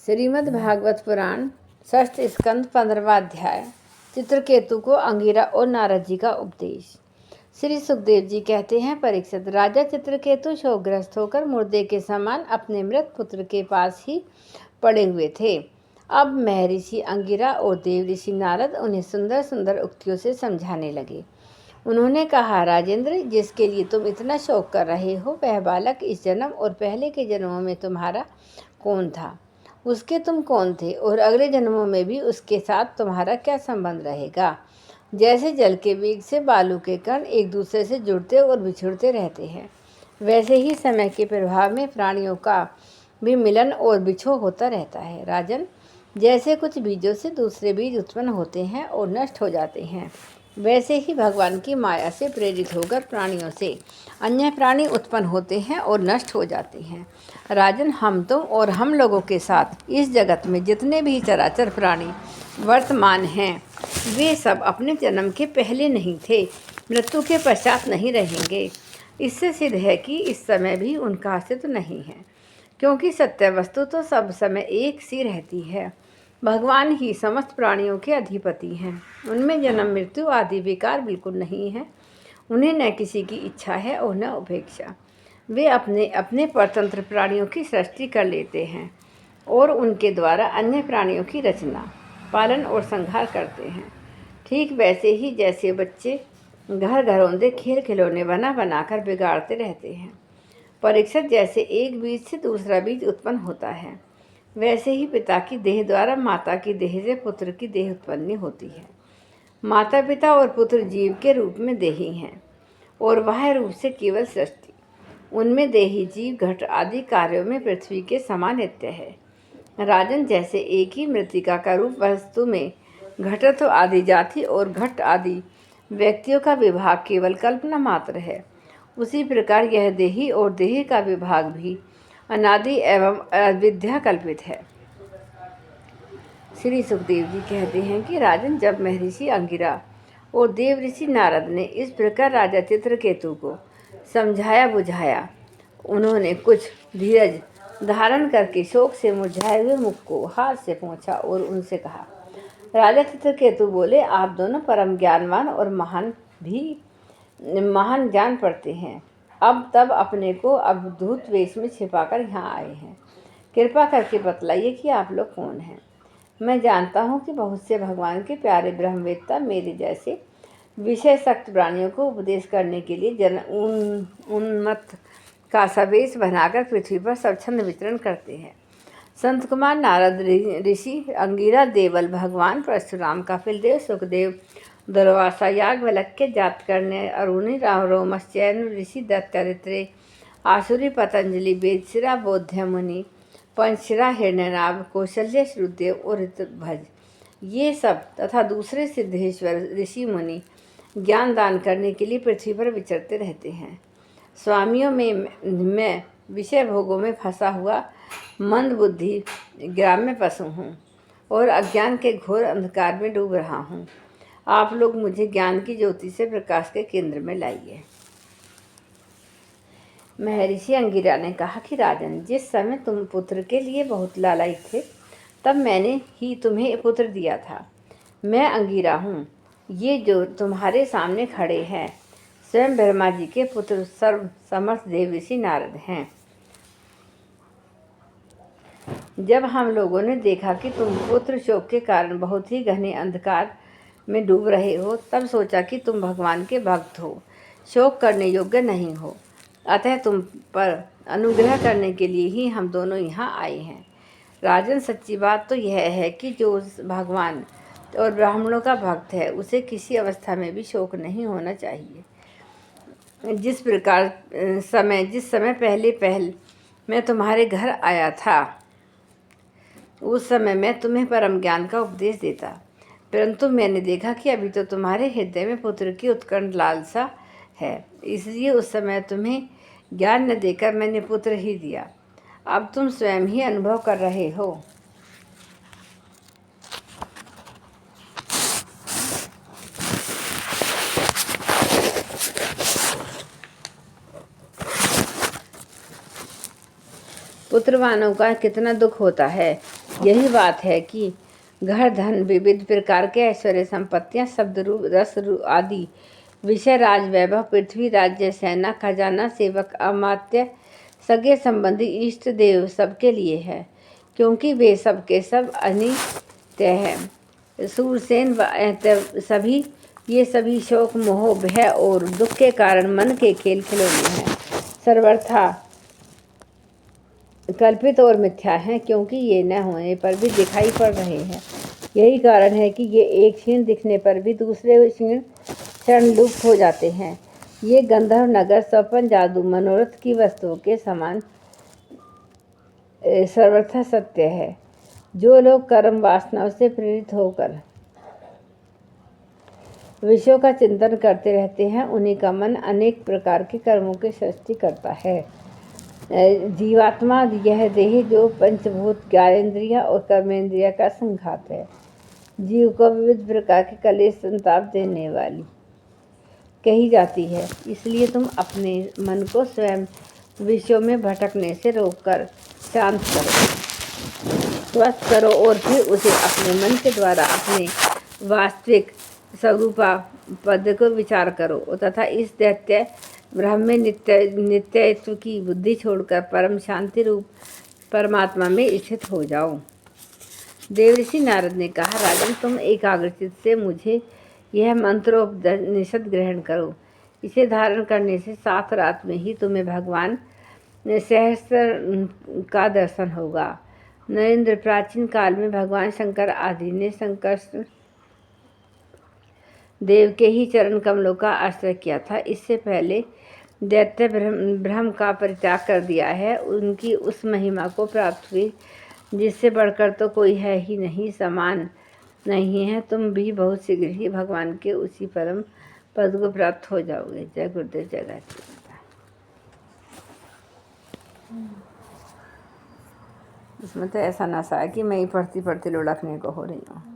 श्रीमद् भागवत पुराण षष्ठ स्कंद 15वां अध्याय। चित्रकेतु को अंगिरा और नारद जी का उपदेश। श्री सुखदेव जी कहते हैं, परीक्षित, राजा चित्रकेतु शोकग्रस्त होकर मुर्दे के समान अपने मृत पुत्र के पास ही पड़े हुए थे। अब महर्षि अंगिरा और देव ऋषि नारद उन्हें सुंदर सुंदर उक्तियों से समझाने लगे। उन्होंने कहा, राजेंद्र, जिसके लिए तुम इतना शोक कर रहे हो, वह बालक इस जन्म और पहले के जन्मों में तुम्हारा कौन था? उसके तुम कौन थे और अगले जन्मों में भी उसके साथ तुम्हारा क्या संबंध रहेगा? जैसे जल के वेग से बालू के कण एक दूसरे से जुड़ते और बिछुड़ते रहते हैं, वैसे ही समय के प्रभाव में प्राणियों का भी मिलन और बिछोह होता रहता है। राजन, जैसे कुछ बीजों से दूसरे बीज उत्पन्न होते हैं और नष्ट हो जाते हैं, वैसे ही भगवान की माया से प्रेरित होकर प्राणियों से अन्य प्राणी उत्पन्न होते हैं और नष्ट हो जाते हैं। राजन, हम तुम और हम लोगों के साथ इस जगत में जितने भी चराचर प्राणी वर्तमान हैं, वे सब अपने जन्म के पहले नहीं थे, मृत्यु के पश्चात नहीं रहेंगे। इससे सिद्ध है कि इस समय भी उनका अस्तित्व नहीं है, क्योंकि सत्य वस्तु तो सब समय एक सी रहती है। भगवान ही समस्त प्राणियों के अधिपति हैं। उनमें जन्म मृत्यु आदि विकार बिल्कुल नहीं है। उन्हें न किसी की इच्छा है और न उपेक्षा। वे अपने अपने परतंत्र प्राणियों की सृष्टि कर लेते हैं और उनके द्वारा अन्य प्राणियों की रचना, पालन और संहार करते हैं। ठीक वैसे ही जैसे बच्चे घर घरौंदे खेल खिलौने बनाकर बिगाड़ते रहते हैं। परीक्षित, जैसे एक बीज से दूसरा बीज उत्पन्न होता है, वैसे ही पिता की देह द्वारा माता की देह से पुत्र की देह उत्पन्न होती है। माता पिता और पुत्र जीव के रूप में देही हैं और बाह्य रूप से केवल सृष्टि। उनमें देही जीव घट आदि कार्यों में पृथ्वी के समान नित्य है। राजन, जैसे एक ही मृत्तिका का रूप वस्तु में घटत्व आदि जाति और घट आदि व्यक्तियों का विभाग केवल कल्पना मात्र है, उसी प्रकार यह देही और देह का विभाग भी अनादि एवं अविद्या कल्पित है। श्री सुखदेव जी कहते हैं कि राजन, जब महर्षि अंगिरा और देव ऋषि नारद ने इस प्रकार राजा चित्रकेतु को समझाया बुझाया, उन्होंने कुछ धीरज धारण करके शोक से मुरझाए हुए मुख को हाथ से पोंछा और उनसे कहा। राजा चित्रकेतु बोले, आप दोनों परम ज्ञानवान और महान जान पड़ते हैं। अब तब अपने को अवधूत वेश में छिपाकर यहाँ आए हैं। कृपा करके बतलाइए कि आप लोग कौन हैं। मैं जानता हूँ कि बहुत से भगवान के प्यारे ब्रह्मवेत्ता मेरे जैसे विषय सक्त प्राणियों को उपदेश करने के लिए उन्मत्त का सवेश बनाकर पृथ्वी पर स्वच्छंद विचरण करते हैं। संत कुमार नारद ऋषि, अंगिरा देवल, भगवान परशुराम, कपिलदेव, सुखदेव, दुर्वासा, याज्ञवल्क्य, जातकर्ण्य, अरुणि, रोमश्चैन ऋषि, दत्तात्रेय, आसुरी, पतंजलि, वेदशिरा, बोध्य मुनि, पंचशिरा, हिरण्यनाभ, कौशल्य, श्रुदेव और ऋतभज, ये सब तथा दूसरे सिद्धेश्वर ऋषि मुनि ज्ञान दान करने के लिए पृथ्वी पर विचरते रहते हैं। स्वामियों में मैं विषय भोगों में फंसा हुआ मंद बुद्धि ग्राम्य पशु हूँ और अज्ञान के घोर अंधकार में डूब रहा हूँ। आप लोग मुझे ज्ञान की ज्योति से प्रकाश के केंद्र में लाइए। महर्षि अंगिरा ने कहा कि राजन, जिस समय तुम पुत्र के लिए बहुत लालायित थे, तब मैंने ही तुम्हें पुत्र दिया था। मैं अंगिरा हूँ। ये जो तुम्हारे सामने खड़े हैं, स्वयं ब्रह्मा जी के पुत्र सर्व समर्थ देव ऋषि नारद हैं। जब हम लोगों ने देखा कि तुम पुत्र शोक के कारण बहुत ही घने अंधकार में डूब रहे हो, तब सोचा कि तुम भगवान के भक्त हो, शोक करने योग्य नहीं हो, अतः तुम पर अनुग्रह करने के लिए ही हम दोनों यहाँ आए हैं। राजन, सच्ची बात तो यह है कि जो भगवान और ब्राह्मणों का भक्त है, उसे किसी अवस्था में भी शोक नहीं होना चाहिए। जिस समय पहले मैं तुम्हारे घर आया था, उस समय मैं तुम्हें परम ज्ञान का उपदेश देता, परंतु मैंने देखा कि अभी तो तुम्हारे हृदय में पुत्र की उत्कंठ लालसा है, इसलिए उस समय तुम्हें ज्ञान न देकर मैंने पुत्र ही दिया। अब तुम स्वयं ही अनुभव कर रहे हो। पुत्रवानों का कितना दुख होता है। यही बात है कि घर, धन, विविध प्रकार के ऐश्वर्य, संपत्तियां, शब्द रूप, रस रूप आदि विषय, राज वैभव, पृथ्वी, राज्य, सेना, खजाना, सेवक, अमात्य, सगे संबंधी, इष्ट देव सबके लिए है, क्योंकि वे सब के सब अनित्य है। सूरसेन सभी ये सभी शोक, मोह, भय और दुख के कारण मन के खेल खिलौने हैं, सर्वथा कल्पित और मिथ्या हैं, क्योंकि ये न होने पर भी दिखाई पड़ रहे हैं। यही कारण है कि ये एक क्षण दिखने पर भी दूसरे क्षण लुप्त हो जाते हैं। ये गंधर्व नगर स्वप्न, जादू, मनोरथ की वस्तुओं के समान सर्वथा सत्य है। जो लोग कर्म वासनाओं से प्रेरित होकर विषयों का चिंतन करते रहते हैं, उन्हीं का मन अनेक प्रकार के कर्मों की सृष्टि करता है। जीवात्मा यह देह जो पंचभूत, ज्ञानेंद्रिय और कर्मेंद्रिय का संघात है, जीव को विविध प्रकार के कलेश संताप देने वाली कही जाती है। इसलिए तुम अपने मन को स्वयं विषयों में भटकने से रोककर शांत करो, स्वस्थ करो और फिर उसे अपने मन के द्वारा अपने वास्तविक स्वरूपा पद को विचार करो तथा इस दैत्य ब्रह्म में नित्यत्व की बुद्धि छोड़कर परम शांति रूप परमात्मा में स्थित हो जाओ। देवर्षि नारद ने कहा, राजन, तुम एकाग्रचित से मुझे यह मंत्रोपनिषद ग्रहण करो। इसे धारण करने से 7 रात में ही तुम्हें भगवान सहस्र का दर्शन होगा। नरेंद्र, प्राचीन काल में भगवान शंकर आदि ने संकर्षण देव के ही चरण कमलों का आश्रय किया था। इससे पहले दैत्य ब्रह्म का परित्याग कर दिया है। उनकी उस महिमा को प्राप्त हुई जिससे बढ़कर तो कोई है ही नहीं, समान नहीं है। तुम भी बहुत शीघ्र ही भगवान के उसी परम पद को प्राप्त हो जाओगे। जय गुरुदेव, जय गायत्री माता। इसमें तो ऐसा नशा है कि मैं ही पढ़ती पढ़ती लुढ़कने को हो रही हूँ।